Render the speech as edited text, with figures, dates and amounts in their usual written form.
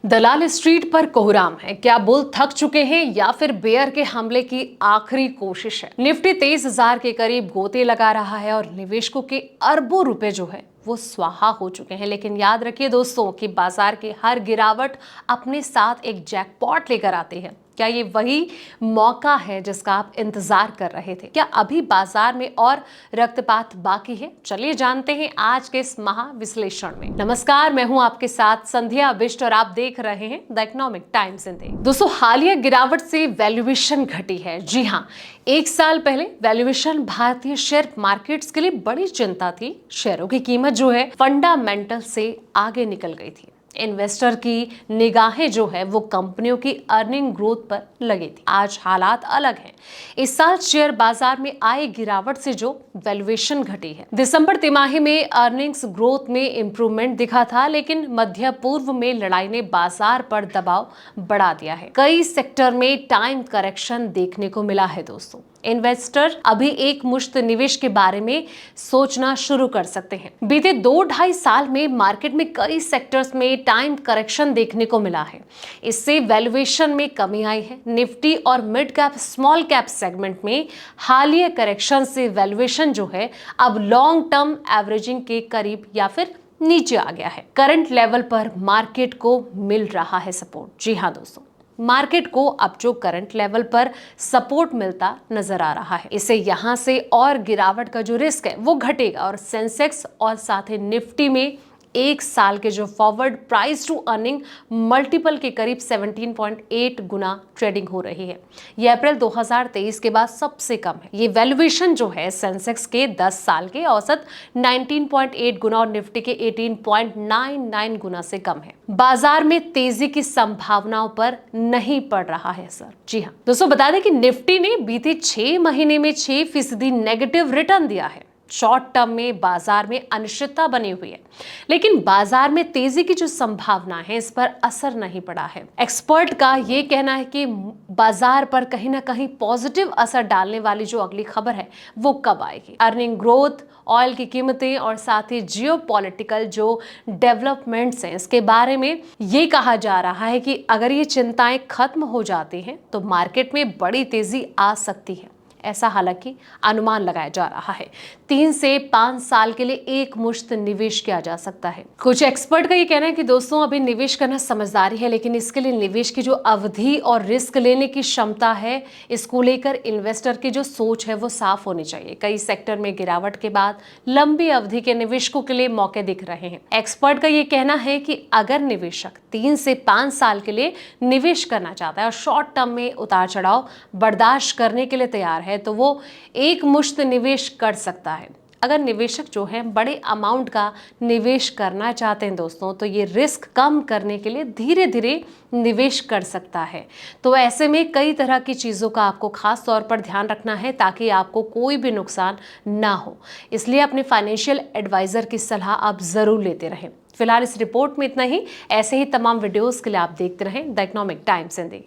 दलाल street पर कोहराम है। क्या बुल थक चुके हैं या फिर बेयर के हमले की आखिरी कोशिश है? निफ्टी 23,000 के करीब गोते लगा रहा है और निवेशकों के अरबों रुपए जो है वो स्वाहा हो चुके हैं। लेकिन याद रखिए दोस्तों कि बाजार की हर गिरावट अपने साथ एक जैकपॉट लेकर आती है। क्या ये वही मौका है जिसका आप इंतजार कर रहे थे? क्या अभी बाजार में और रक्तपात बाकी है? चलिए जानते हैं आज के इस महाविश्लेषण में। नमस्कार, मैं हूं आपके साथ संध्या बिष्ट और आप देख रहे हैं the economic times in Hindi. दोस्तों, हालिया गिरावट से वैल्यूएशन घटी है। जी हाँ, एक साल पहले वैल्यूएशन भारतीय शेयर मार्केट्स के लिए बड़ी चिंता थी। शेयरों की कीमत जो है फंडामेंटल से आगे निकल गई थी। इन्वेस्टर की निगाहें जो है वो कंपनियों की अर्निंग ग्रोथ पर लगी थी। आज हालात अलग हैं। इस साल शेयर बाजार में आई गिरावट से जो वैल्यूएशन घटी है। दिसंबर तिमाही में अर्निंग्स ग्रोथ में इंप्रूवमेंट दिखा था, लेकिन मध्य पूर्व में लड़ाई ने बाजार पर दबाव बढ़ा दिया है। कई सेक्टर में टाइम करेक्शन देखने को मिला है दोस्तों। इन्वेस्टर अभी एक मुश्त निवेश के बारे में सोचना शुरू कर सकते हैं। बीते 2-2.5 साल में मार्केट में कई सेक्टर्स में टाइम करेक्शन देखने को मिला है। इससे वैल्यूएशन में कमी आई है। निफ्टी और mid cap small cap segment में हालिया करेक्शन से वैल्यूएशन जो है अब लॉन्ग टर्म एवरेजिंग के करीब या फिर नीचे आ गया है। करंट लेवल पर मार्केट को मिल रहा है सपोर्ट। जी हाँ दोस्तों, मार्केट को अब जो करंट लेवल पर सपोर्ट मिलता नजर आ रहा है। इससे यहां से और गिरावट का जो रिस्क है वो घटेगा और सेंसेक्स और साथ ही निफ्टी में एक साल के जो forward price to earning multiple के करीब 17.8 गुना ट्रेडिंग हो रही है। ये अप्रैल 2023 के बाद सबसे कम है। ये वैल्यूएशन जो है सेंसेक्स के 10 साल के औसत 19.8 गुना और निफ्टी के 18.99 गुना से कम है। बाजार में तेजी की संभावनाओं पर नहीं पड़ रहा है असर। जी हाँ दोस्तों, बता दें कि निफ्टी ने बीते 6 महीने में 6% नेगेटिव रिटर्न दिया है। शॉर्ट टर्म में बाजार में अनिश्चितता बनी हुई है, लेकिन बाजार में तेजी की जो संभावना है इस पर असर नहीं पड़ा है। एक्सपर्ट का ये कहना है कि बाजार पर कहीं ना कहीं पॉजिटिव असर डालने वाली जो अगली खबर है वो कब आएगी। अर्निंग ग्रोथ, ऑयल की कीमतें और साथ ही जियोपॉलिटिकल जो डेवलपमेंट्स हैं इसके बारे में ये कहा जा रहा है कि अगर ये चिंताएं खत्म हो जाती हैं तो मार्केट में बड़ी तेजी आ सकती है। ऐसा हालांकि अनुमान लगाया जा रहा है। 3 से 5 साल के लिए एक मुश्त निवेश किया जा सकता है। कुछ एक्सपर्ट का ये कहना है कि दोस्तों अभी निवेश करना समझदारी है, लेकिन इसके लिए निवेश की जो अवधि और रिस्क लेने की क्षमता है इसको लेकर इन्वेस्टर की जो सोच है वो साफ होनी चाहिए। कई सेक्टर में गिरावट के बाद लंबी अवधि के निवेशकों के लिए मौके दिख रहे हैं। एक्सपर्ट का ये कहना है कि अगर निवेशक 3 से 5 साल के लिए निवेश करना चाहता है और शॉर्ट टर्म में उतार चढ़ाव बर्दाश्त करने के लिए तैयार है तो वो एक मुश्त निवेश कर सकता है। अगर निवेशक जो है बड़े अमाउंट का निवेश करना चाहते हैं दोस्तों तो ये रिस्क कम करने के लिए धीरे धीरे निवेश कर सकता है। तो ऐसे में कई तरह की चीज़ों का आपको खास तौर पर ध्यान रखना है ताकि आपको कोई भी नुकसान ना हो। इसलिए अपने फाइनेंशियल एडवाइजर की सलाह आप जरूर लेते रहें। फिलहाल इस रिपोर्ट में इतना ही। ऐसे ही तमाम वीडियोस के लिए आप देखते रहें द इकोनॉमिक टाइम्स हिंदी।